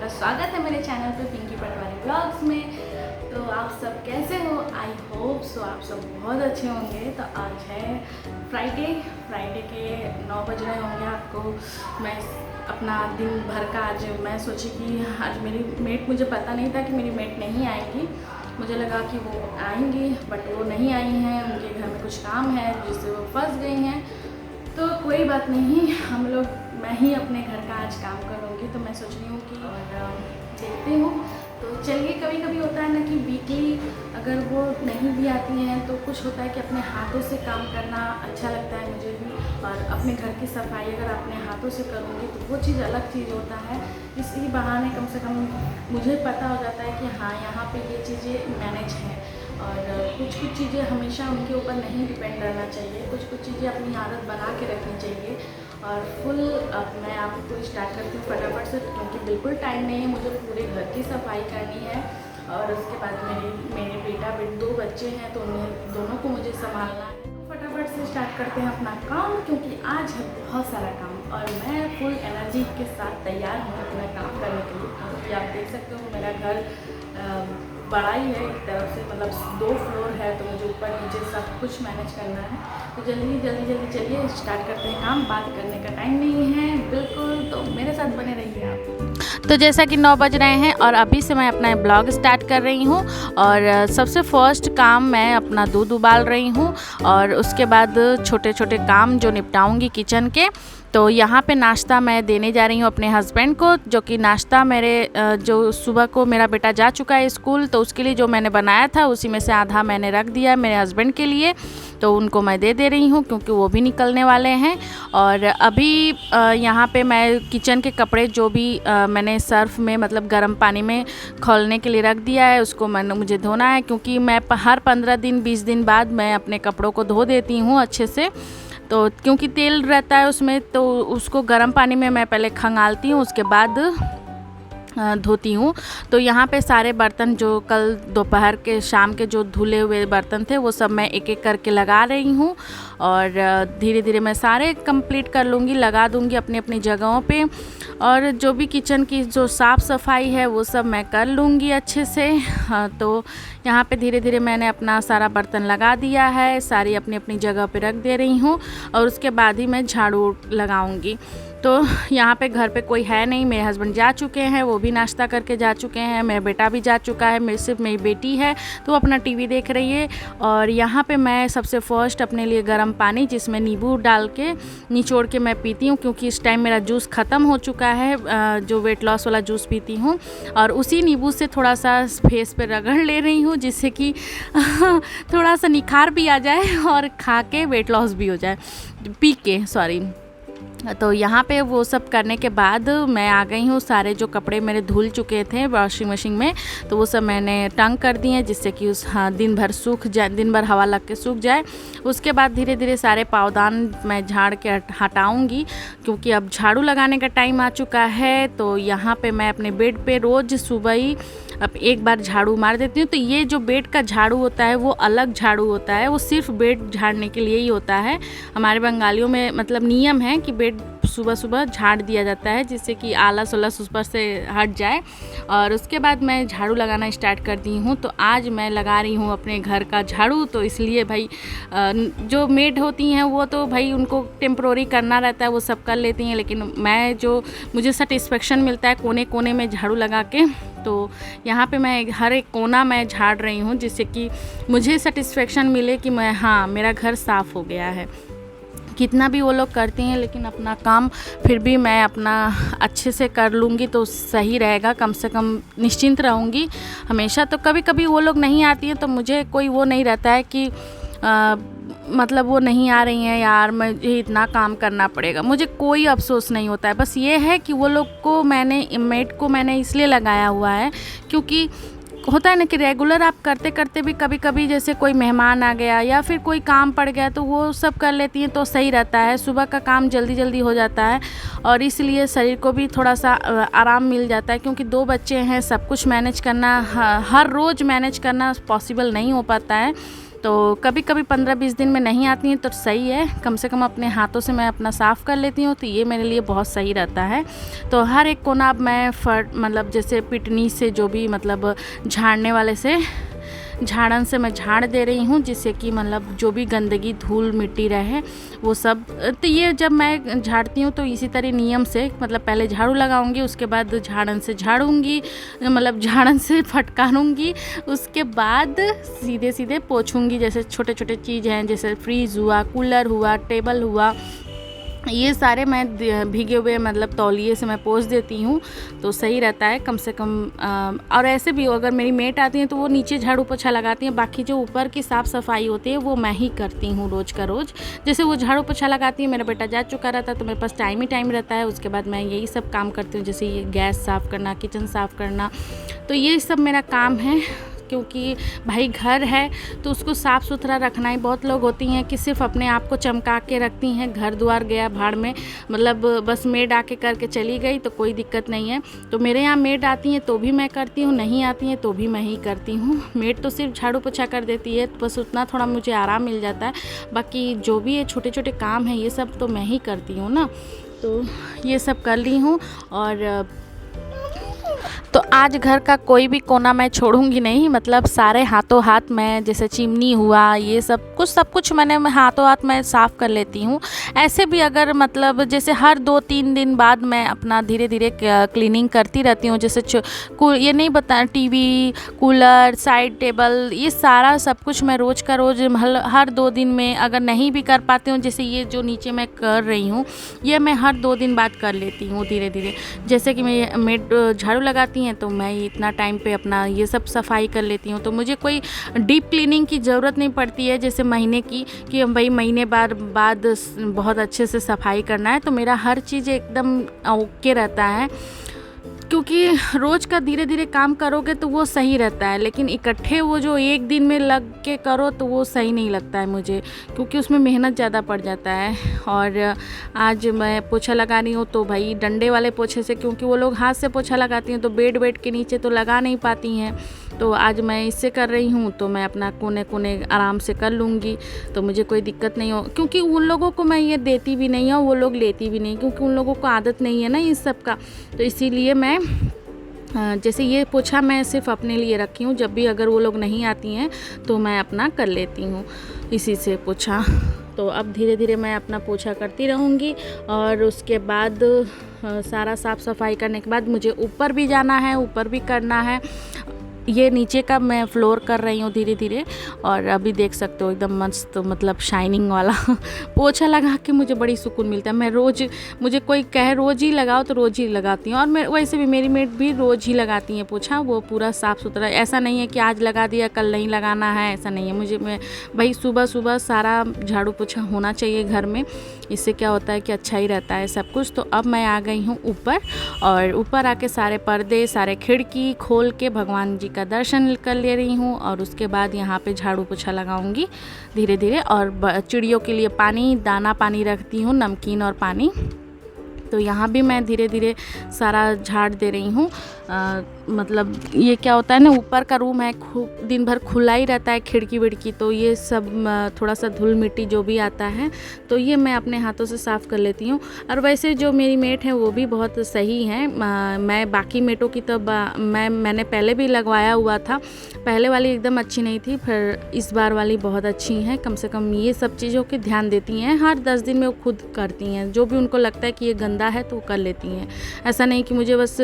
आपका स्वागत है मेरे चैनल पे पिंकी पटवारी ब्लॉग्स में। तो आप सब कैसे हो? आई होप सो आप सब बहुत अच्छे होंगे। तो आज है फ्राइडे के 9 बज रहे होंगे आपको। मैं अपना दिन भर का आज मैं सोची कि आज मेरी मेट, मुझे पता नहीं था कि मेरी मेट नहीं आएगी। मुझे लगा कि वो आएंगी बट वो नहीं आई हैं, उनके घर में कुछ काम है जिससे वो फंस गई हैं। तो कोई बात नहीं, मैं ही अपने घर का आज काम करूँगी। तो मैं सोच रही हूँ कि देखती हूँ। तो चलिए, कभी कभी होता है ना कि वीकली अगर वो नहीं भी आती हैं तो कुछ होता है कि अपने हाथों से काम करना अच्छा लगता है मुझे भी। और अपने घर की सफाई अगर अपने हाथों से करूँगी तो वो चीज़ अलग चीज़ होता है। इसी बहाने कम से कम मुझे पता हो जाता है कि हाँ, यहाँ पे ये चीज़ें मैनेज हैं। और कुछ चीज़ें हमेशा उनके ऊपर नहीं डिपेंड रहना चाहिए, कुछ चीज़ें अपनी आदत बना के रखनी चाहिए। और अब मैं आपको स्टार्ट करती हूँ फटाफट से, क्योंकि बिल्कुल टाइम नहीं है। मुझे पूरे घर की सफाई करनी है और उसके बाद मेरे बेटा 2 बच्चे हैं तो उन्हें दोनों को मुझे संभालना है। तो फटाफट से स्टार्ट करते हैं अपना काम, क्योंकि आज है बहुत सारा काम और मैं फुल एनर्जी के साथ तैयार हूँ अपना काम करने के लिए। क्योंकि आप देख सकते हो मेरा घर बड़ा ही है एक तरफ से, मतलब 2 फ्लोर है, तो मुझे ऊपर नीचे सब कुछ मैनेज करना है। तो जल्दी चलिए स्टार्ट करते हैं काम। बात करने का टाइम नहीं है बिल्कुल, तो मेरे साथ बने रहिए आप। तो जैसा कि 9 बज रहे हैं और अभी से मैं अपना ब्लॉग स्टार्ट कर रही हूँ। और सबसे फर्स्ट काम मैं अपना दूध उबाल रही हूँ और उसके बाद छोटे छोटे काम जो निपटाऊँगी किचन के। तो यहाँ पे नाश्ता मैं देने जा रही हूँ अपने हस्बैंड को, जो कि नाश्ता जो सुबह को मेरा बेटा जा चुका है स्कूल, तो उसके लिए जो मैंने बनाया था उसी में से आधा मैंने रख दिया मेरे हस्बैंड के लिए। तो उनको मैं दे रही हूँ क्योंकि वो भी निकलने वाले हैं। और अभी यहाँ पे मैं किचन के कपड़े जो भी मैंने सर्फ में, मतलब गर्म पानी में खौलने के लिए रख दिया है, उसको मुझे धोना है। क्योंकि मैं हर 15 दिन 20 दिन बाद मैं अपने कपड़ों को धो देती हूँ अच्छे से। तो क्योंकि तेल रहता है उसमें, तो उसको गर्म पानी में मैं पहले खंगालती हूँ, उसके बाद धोती हूँ। तो यहाँ पे सारे बर्तन जो कल दोपहर के शाम के जो धुले हुए बर्तन थे वो सब मैं एक एक करके लगा रही हूँ। और धीरे धीरे मैं सारे कंप्लीट कर लूँगी, लगा दूँगी अपनी अपनी जगहों पे। और जो भी किचन की जो साफ़ सफाई है वो सब मैं कर लूँगी अच्छे से। तो यहाँ पे धीरे धीरे मैंने अपना सारा बर्तन लगा दिया है, सारी अपनी अपनी जगह पे रख दे रही हूँ और उसके बाद ही मैं झाड़ू लगाऊँगी। तो यहाँ पे घर पे कोई है नहीं, मेरे हस्बैंड जा चुके हैं, वो भी नाश्ता करके जा चुके हैं, मेरा बेटा भी जा चुका है, सिर्फ मेरी बेटी है तो अपना टीवी देख रही है। और यहाँ पे मैं सबसे फर्स्ट अपने लिए गर्म पानी जिसमें नींबू डाल के निचोड़ के मैं पीती हूँ, क्योंकि इस टाइम मेरा जूस ख़त्म हो चुका है, जो वेट लॉस वाला जूस पीती हूँ। और उसी नींबू से थोड़ा सा फेस पे रगड़ ले रही हूँ, जिससे कि थोड़ा सा निखार भी आ जाए और खा के वेट लॉस भी हो जाए, पी के सॉरी। तो यहाँ पे वो सब करने के बाद मैं आ गई हूँ। सारे जो कपड़े मेरे धुल चुके थे वॉशिंग मशीन में, तो वो सब मैंने टंग कर दिए, जिससे कि दिन भर सूख जाए, दिन भर हवा लग के सूख जाए। उसके बाद धीरे धीरे सारे पावदान मैं झाड़ के हटाऊँगी, क्योंकि अब झाड़ू लगाने का टाइम आ चुका है। तो यहाँ पे मैं अपने बेड पे रोज़ सुबह ही अब एक बार झाड़ू मार देती हूँ। तो ये जो बेड का झाड़ू होता है वो अलग झाड़ू होता है, वो सिर्फ बेड झाड़ने के लिए ही होता है। हमारे बंगालियों में मतलब नियम है कि बेड सुबह सुबह झाड़ दिया जाता है, जिससे कि आलस उलस उस पर से हट जाए। और उसके बाद मैं झाड़ू लगाना स्टार्ट कर दी हूँ। तो आज मैं लगा रही हूँ अपने घर का झाड़ू। तो इसलिए भाई जो मेड होती हैं वो तो भाई उनको टेम्प्रोरी करना रहता है, वो सब कर लेती हैं, लेकिन मुझे सेटिस्फेक्शन मिलता है कोने कोने में झाड़ू लगा के। तो यहाँ पे मैं हर एक कोना मैं झाड़ रही हूँ, जिससे कि मुझे सेटिस्फेक्शन मिले कि मेरा घर साफ़ हो गया है। कितना भी वो लोग करती हैं, लेकिन अपना काम फिर भी मैं अपना अच्छे से कर लूँगी तो सही रहेगा, कम से कम निश्चिंत रहूँगी हमेशा। तो कभी कभी वो लोग नहीं आती हैं तो मुझे कोई वो नहीं रहता है कि मतलब वो नहीं आ रही हैं यार, मुझे इतना काम करना पड़ेगा, मुझे कोई अफसोस नहीं होता है। बस ये है कि वो लोग को मेड को मैंने इसलिए लगाया हुआ है, क्योंकि होता है ना कि रेगुलर आप करते करते भी कभी कभी जैसे कोई मेहमान आ गया या फिर कोई काम पड़ गया तो वो सब कर लेती हैं तो सही रहता है, सुबह का काम जल्दी जल्दी हो जाता है और इसलिए शरीर को भी थोड़ा सा आराम मिल जाता है। क्योंकि 2 बच्चे हैं, सब कुछ मैनेज करना हर रोज़ मैनेज करना पॉसिबल नहीं हो पाता है। तो कभी कभी 15-20 दिन में नहीं आती हैं तो सही है, कम से कम अपने हाथों से मैं अपना साफ़ कर लेती हूँ, तो ये मेरे लिए बहुत सही रहता है। तो हर एक कोना अब मैं मतलब जैसे पिटनी से जो भी मतलब झाड़ने वाले से झाड़न से मैं झाड़ दे रही हूँ, जिससे कि मतलब जो भी गंदगी धूल मिट्टी रहे वो सब। तो ये जब मैं झाड़ती हूँ तो इसी तरह नियम से मतलब पहले झाड़ू लगाऊंगी, उसके बाद झाड़न से झाड़ूंगी, मतलब झाड़न से फटकारूंगी, उसके बाद सीधे सीधे पोंछूंगी। जैसे छोटे छोटे चीज़ हैं, जैसे फ्रीज़ हुआ, कूलर हुआ, टेबल हुआ, ये सारे मैं भीगे हुए मतलब तौलिए से मैं पोंछ देती हूँ, तो सही रहता है कम से कम। और ऐसे भी अगर मेरी मेट आती हैं तो वो नीचे झाड़ू पोछा लगाती हैं, बाकी जो ऊपर की साफ़ सफाई होती है वो मैं ही करती हूँ रोज़ का रोज़। जैसे वो झाड़ू पोछा लगाती है, मेरा बेटा जा चुका रहता है तो मेरे पास टाइम ही टाइम रहता है, उसके बाद मैं यही सब काम करती हूँ, जैसे ये गैस साफ़ करना, किचन साफ़ करना, तो ये सब मेरा काम है। क्योंकि भाई घर है तो उसको साफ़ सुथरा रखना ही। बहुत लोग होती हैं कि सिर्फ अपने आप को चमका के रखती हैं, घर द्वार गया भाड़ में, मतलब बस मेड आके करके चली गई तो कोई दिक्कत नहीं है। तो मेरे यहाँ मेड आती हैं तो भी मैं करती हूँ, नहीं आती हैं तो भी मैं ही करती हूँ। मेड तो सिर्फ झाड़ू पोछा कर देती है, तो बस उतना थोड़ा मुझे आराम मिल जाता है, बाकी जो भी ये छोटे छोटे काम हैं ये सब तो मैं ही करती हूँ ना। तो ये सब कर ली हूँ। और तो आज घर का कोई भी कोना मैं छोड़ूंगी नहीं, मतलब सारे हाथों हाथ मैं, जैसे चिमनी हुआ, ये सब कुछ मैंने हाथों हाथ मैं साफ़ कर लेती हूँ। ऐसे भी अगर मतलब जैसे हर 2-3 दिन बाद मैं अपना धीरे धीरे क्लीनिंग करती रहती हूँ। जैसे ये नहीं बता, टीवी, कूलर, साइड टेबल, ये सारा सब कुछ मैं रोज़ का रोज़ हर 2 दिन में अगर नहीं भी कर पाती हूँ, जैसे ये जो नीचे मैं कर रही हूँ ये मैं हर 2 दिन बाद कर लेती हूँ धीरे धीरे। जैसे कि मैं मेड झाड़ू लगाती हैं तो मैं इतना टाइम पे अपना ये सब सफाई कर लेती हूँ, तो मुझे कोई डीप क्लीनिंग की ज़रूरत नहीं पड़ती है जैसे महीने की, कि भाई महीने बाद बहुत अच्छे से सफाई करना है। तो मेरा हर चीज़ एकदम ओके रहता है, क्योंकि रोज़ का धीरे धीरे काम करोगे तो वो सही रहता है, लेकिन इकट्ठे वो जो एक दिन में लग के करो तो वो सही नहीं लगता है मुझे, क्योंकि उसमें मेहनत ज़्यादा पड़ जाता है। और आज मैं पोछा लगा रही हूँ तो भाई डंडे वाले पोछे से, क्योंकि वो लोग हाथ से पोछा लगाती हैं तो बेड के नीचे तो लगा नहीं पाती हैं, तो आज मैं इससे कर रही हूँ, तो मैं अपना कोने कोने आराम से कर लूँगी, तो मुझे कोई दिक्कत नहीं हो। क्योंकि उन लोगों को मैं ये देती भी नहीं हूँ, वो लोग लेती भी नहीं, क्योंकि उन लोगों को आदत नहीं है ना इस सब का, तो इसीलिए मैं जैसे ये पोछा मैं सिर्फ अपने लिए रखी हूँ, जब भी अगर वो लोग नहीं आती हैं तो मैं अपना कर लेती हूँ इसी से पोछा। तो अब धीरे धीरे मैं अपना पोछा करती रहूँगी, और उसके बाद सारा साफ़ सफाई करने के बाद मुझे ऊपर भी जाना है, ऊपर भी करना है। ये नीचे का मैं फ्लोर कर रही हूँ धीरे धीरे, और अभी देख सकते हो एकदम मस्त मतलब शाइनिंग वाला पोछा लगा के मुझे बड़ी सुकून मिलता है। मैं रोज़, मुझे कोई कहे रोज़ ही लगाओ तो रोज़ ही लगाती हूँ, और मैं वैसे भी मेरी मेट भी रोज़ ही लगाती हैं पोछा, वो पूरा साफ़ सुथरा। ऐसा नहीं है कि आज लगा दिया कल नहीं लगाना है, ऐसा नहीं है। मैं भाई सुबह सुबह सारा झाड़ू पोछा होना चाहिए घर में, इससे क्या होता है कि अच्छा ही रहता है सब कुछ। तो अब मैं आ गई हूँ ऊपर, और ऊपर आके सारे पर्दे, सारे खिड़की खोल के भगवान जी का दर्शन कर ले रही हूँ, और उसके बाद यहाँ पे झाड़ू पोछा लगाऊंगी धीरे धीरे। और चिड़ियों के लिए पानी, दाना पानी रखती हूँ, नमकीन और पानी, तो यहाँ भी मैं धीरे धीरे सारा झाड़ दे रही हूँ। मतलब ये क्या होता है ना, ऊपर का रूम है, दिन भर खुला ही रहता है खिड़की विड़की, तो ये सब थोड़ा सा धूल मिट्टी जो भी आता है तो ये मैं अपने हाथों से साफ़ कर लेती हूँ। और वैसे जो मेरी मेट है वो भी बहुत सही है। मैं बाकी मेटों की तो मैंने पहले भी लगवाया हुआ था, पहले वाली एकदम अच्छी नहीं थी, फिर इस बार वाली बहुत अच्छी हैं। कम से कम ये सब चीज़ों की ध्यान देती हैं, हर 10 दिन में वो खुद करती हैं, जो भी उनको लगता है कि ये गंदा है तो वो कर लेती हैं। ऐसा नहीं कि मुझे बस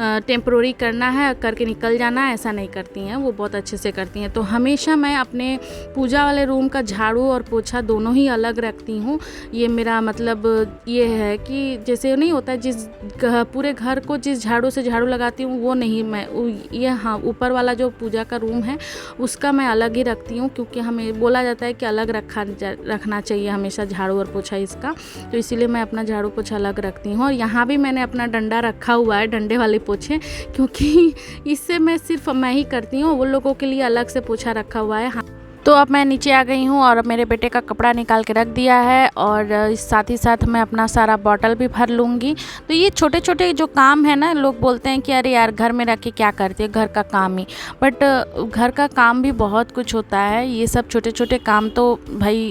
टेम्प्रोरी करना है करके निकल जाना है, ऐसा नहीं करती हैं, वो बहुत अच्छे से करती हैं। तो हमेशा मैं अपने पूजा वाले रूम का झाड़ू और पोछा दोनों ही अलग रखती हूँ। ये मेरा मतलब ये है कि जैसे नहीं होता है, जिस पूरे घर को जिस झाड़ू से झाड़ू लगाती हूँ वो नहीं, मैं ये हाँ ऊपर वाला जो पूजा का रूम है उसका मैं अलग ही रखती हूँ, क्योंकि हमें बोला जाता है कि अलग रखना चाहिए हमेशा झाड़ू और पोछा इसका, तो इसीलिए मैं अपना झाड़ू पोछा अलग रखती हूँ। और यहाँ भी मैंने अपना डंडा रखा हुआ है, डंडे वाले पोछे, क्योंकि इससे मैं सिर्फ मैं ही करती हूँ, वो लोगों के लिए अलग से पोछा रखा हुआ है। हाँ, तो अब मैं नीचे आ गई हूँ और अब मेरे बेटे का कपड़ा निकाल के रख दिया है और साथ ही साथ मैं अपना सारा बॉटल भी भर लूँगी। तो ये छोटे छोटे जो काम है ना, लोग बोलते हैं कि अरे यार घर में रह के क्या करती है, घर का काम ही, बट घर का काम भी बहुत कुछ होता है। ये सब छोटे छोटे काम तो भाई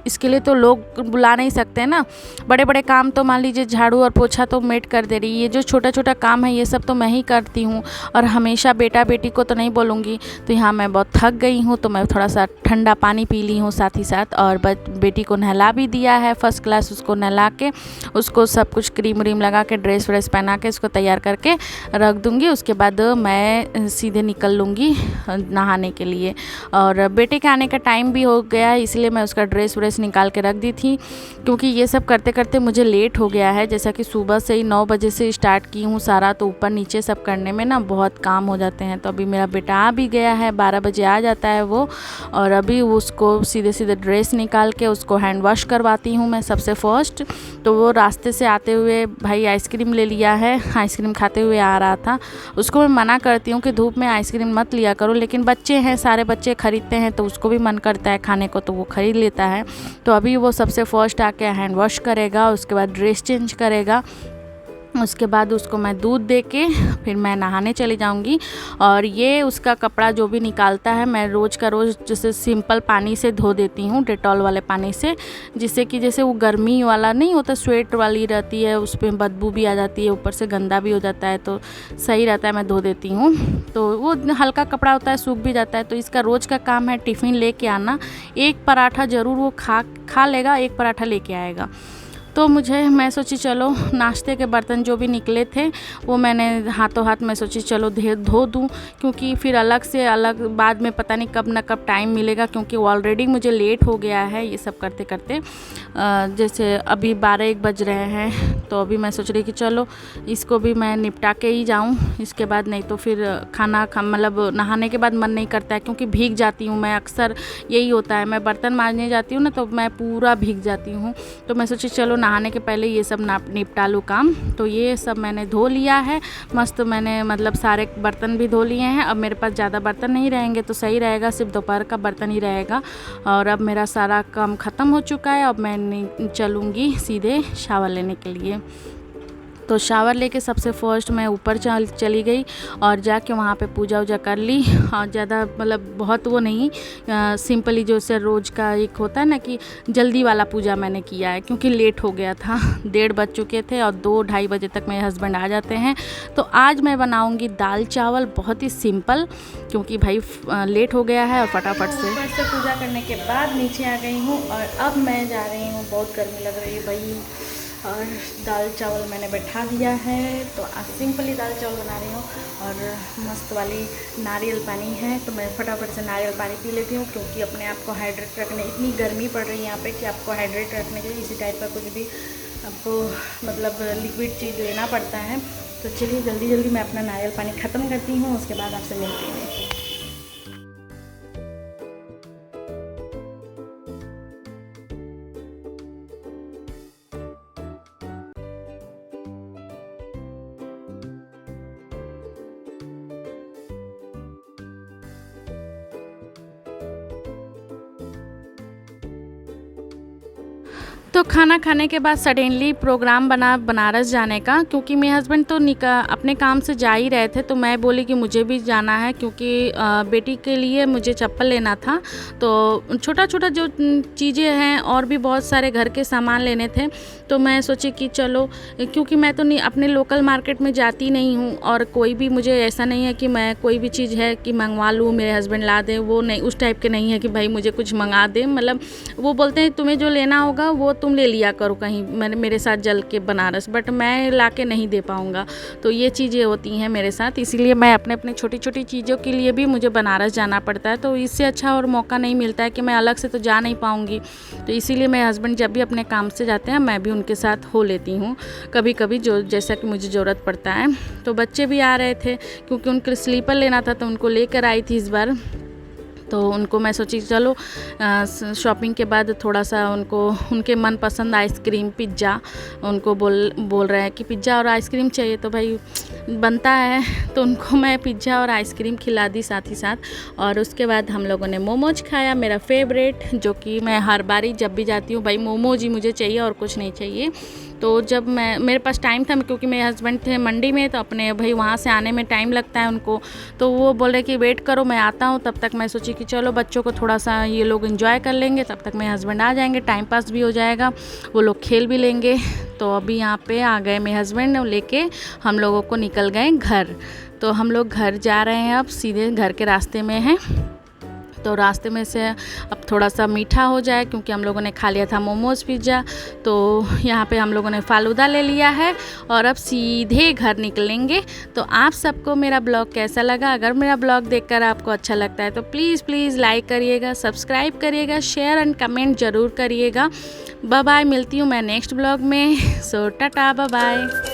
इसके लिए तो लोग बुला नहीं सकते ना। बड़े बड़े काम तो मान लीजिए झाड़ू और पोछा तो मेड कर दे रही है, ये जो छोटा छोटा काम है ये सब तो मैं ही करती हूँ। और हमेशा बेटा बेटी को तो नहीं बोलूँगी। तो यहाँ मैं बहुत थक गई हूँ तो मैं थोड़ा सा ठंडा पानी पी ली हूँ साथ ही साथ, और बेटी को नहला भी दिया है फर्स्ट क्लास। उसको नहला के उसको सब कुछ क्रीम व्रीम लगा के ड्रेस व्रेस पहना के उसको तैयार करके रख दूँगी। उसके बाद मैं सीधे निकल लूँगी नहाने के लिए। और बेटे के आने का टाइम भी हो गया है, इसलिए मैं उसका ड्रेस व्रेस निकाल के रख दी थी, क्योंकि ये सब करते करते मुझे लेट हो गया है। जैसा कि सुबह से ही 9 बजे से स्टार्ट की हूँ सारा, तो ऊपर नीचे सब करने में ना बहुत काम हो जाते हैं। तो अभी मेरा बेटा आ भी गया है, 12 बजे आ जाता है वो। और अभी उसको सीधे सीधे ड्रेस निकाल के उसको हैंड वॉश करवाती हूँ मैं सबसे फर्स्ट। तो वो रास्ते से आते हुए भाई आइसक्रीम ले लिया है, आइसक्रीम खाते हुए आ रहा था। उसको मैं मना करती हूँ कि धूप में आइसक्रीम मत लिया करो, लेकिन बच्चे हैं, सारे बच्चे ख़रीदते हैं तो उसको भी मन करता है खाने को, तो वो ख़रीद लेता है। तो अभी वो सबसे फर्स्ट आके हैंड वॉश करेगा, उसके बाद ड्रेस चेंज करेगा, उसके बाद उसको मैं दूध दे के फिर मैं नहाने चली जाऊंगी। और ये उसका कपड़ा जो भी निकालता है मैं रोज़ का रोज़ जैसे सिंपल पानी से धो देती हूँ, डेटॉल वाले पानी से, जिससे कि जैसे वो गर्मी वाला नहीं होता, स्वेट वाली रहती है, उस पर बदबू भी आ जाती है, ऊपर से गंदा भी हो जाता है, तो सही रहता है मैं धो देती हूँ। तो वो हल्का कपड़ा होता है, सूख भी जाता है। तो इसका रोज़ का काम है टिफ़िन लेके आना। एक पराठा ज़रूर वो खा लेगा, एक पराठा लेके आएगा। तो मैं सोची चलो नाश्ते के बर्तन जो भी निकले थे वो मैंने हाथों हाथ मैं सोची चलो धो दूँ, क्योंकि फिर अलग बाद में पता नहीं कब ना कब टाइम मिलेगा, क्योंकि ऑलरेडी मुझे लेट हो गया है ये सब करते करते। जैसे अभी 12-1 बज रहे हैं, तो अभी मैं सोच रही कि चलो इसको भी मैं निपटा के ही जाऊँ। इसके बाद नहीं तो फिर मतलब नहाने के बाद मन नहीं करता है, क्योंकि भीग जाती हूँ मैं, अक्सर यही होता है। मैं बर्तन मांजने जाती हूँ ना तो मैं पूरा भीग जाती हूँ। तो मैं सोची चलो नहाने के पहले ये सब निपटा लूँ काम। तो ये सब मैंने धो लिया है मस्त, मैंने मतलब सारे बर्तन भी धो लिए हैं। अब मेरे पास ज़्यादा बर्तन नहीं रहेंगे तो सही रहेगा, सिर्फ दोपहर का बर्तन ही रहेगा। और अब मेरा सारा काम ख़त्म हो चुका है। अब मैं चलूँगी सीधे शावर लेने के लिए। तो शावर लेके सबसे फर्स्ट मैं ऊपर चली गई और जाके वहाँ पे पूजा वूजा कर ली। और ज़्यादा मतलब बहुत वो नहीं, सिंपली जो से रोज़ का एक होता है ना कि जल्दी वाला पूजा मैंने किया है, क्योंकि लेट हो गया था, 1:30 बज चुके थे और 2-2:30 बजे तक मेरे हस्बैंड आ जाते हैं। तो आज मैं बनाऊँगी दाल चावल, बहुत ही सिंपल, क्योंकि भाई लेट हो गया है। और फटाफट से ऊपर से पूजा करने के बाद नीचे आ गई हूँ और अब मैं जा रही हूँ, बहुत गर्मी लग रही है भाई। और दाल चावल मैंने बैठा दिया है, तो आज सिंपली दाल चावल बना रही हूँ। और मस्त वाली नारियल पानी है, तो मैं फटाफट से नारियल पानी पी लेती हूँ, क्योंकि अपने आप को हाइड्रेट रखने, इतनी गर्मी पड़ रही है यहाँ पे कि आपको हाइड्रेट रखने के लिए इसी टाइप का कुछ भी आपको मतलब लिक्विड चीज़ लेना पड़ता है। तो चलिए जल्दी जल्दी मैं अपना नारियल पानी ख़त्म करती हूँ, उसके बाद आपसे मिलती हूँ। तो खाना खाने के बाद सडनली प्रोग्राम बना बनारस जाने का, क्योंकि मेरे हस्बैंड तो अपने काम से जा ही रहे थे। तो मैं बोली कि मुझे भी जाना है, क्योंकि बेटी के लिए मुझे चप्पल लेना था। तो छोटा छोटा जो चीज़ें हैं और भी बहुत सारे घर के सामान लेने थे। तो मैं सोची कि चलो, क्योंकि मैं तो नहीं अपने लोकल मार्केट में जाती नहीं हूँ, और कोई भी मुझे ऐसा नहीं है कि मैं कोई भी चीज़ है कि मंगवा लूँ मेरे हस्बैंड ला दें, वो नहीं, उस टाइप के नहीं है कि भाई मुझे कुछ मंगा दें। मतलब वो बोलते हैं तुम्हें जो लेना होगा वो तुम ले लिया करो कहीं मेरे साथ जल के बनारस, बट मैं ला के नहीं दे पाऊँगा। तो ये चीज़ें होती हैं मेरे साथ, इसीलिए मैं अपने छोटी छोटी चीज़ों के लिए भी मुझे बनारस जाना पड़ता है। तो इससे अच्छा और मौका नहीं मिलता है कि मैं अलग से तो जा नहीं पाऊँगी। तो इसीलिए मेरे हस्बैंड जब भी अपने काम से जाते हैं मैं भी उनके साथ हो लेती हूँ कभी कभी, जो जैसा कि मुझे ज़रूरत पड़ता है। तो बच्चे भी आ रहे थे, क्योंकि उनके स्लीपर लेना था, तो उनको लेकर आई थी इस बार। तो उनको मैं सोची चलो शॉपिंग के बाद थोड़ा सा उनको उनके मनपसंद आइसक्रीम, पिज़्ज़ा, उनको बोल रहे हैं कि पिज़्ज़ा और आइसक्रीम चाहिए। तो भाई बनता है, तो उनको मैं पिज़्ज़ा और आइसक्रीम खिला दी साथ ही साथ। और उसके बाद हम लोगों ने मोमोज खाया, मेरा फेवरेट, जो कि मैं हर बारी जब भी जाती हूँ भाई मोमोज ही मुझे चाहिए और कुछ नहीं चाहिए। तो जब मेरे पास टाइम था, क्योंकि मेरे हस्बैंड थे मंडी में, तो अपने भाई वहाँ से आने में टाइम लगता है उनको, तो वो बोले कि वेट करो मैं आता हूँ। तब तक मैं सोची कि चलो बच्चों को थोड़ा सा ये लोग एंजॉय कर लेंगे, तब तक मेरे हस्बैंड आ जाएंगे, टाइम पास भी हो जाएगा, वो लोग खेल भी लेंगे। तो अभी यहाँ पे आ गए मेरे हस्बैंड, लेके हम लोगों को निकल गए घर। तो हम लोग घर जा रहे हैं, अब सीधे घर के रास्ते में हैं। तो रास्ते में से अब थोड़ा सा मीठा हो जाए, क्योंकि हम लोगों ने खा लिया था मोमोज़ पिज़्ज़ा, तो यहाँ पे हम लोगों ने फ़ालूदा ले लिया है और अब सीधे घर निकलेंगे। तो आप सबको मेरा ब्लॉग कैसा लगा? अगर मेरा ब्लॉग देखकर आपको अच्छा लगता है तो प्लीज़ लाइक करिएगा, सब्सक्राइब करिएगा, शेयर एंड कमेंट ज़रूर करिएगा। बाय बाय, मिलती हूँ मैं नेक्स्ट ब्लॉग में। सो टाटा, बाय बाय।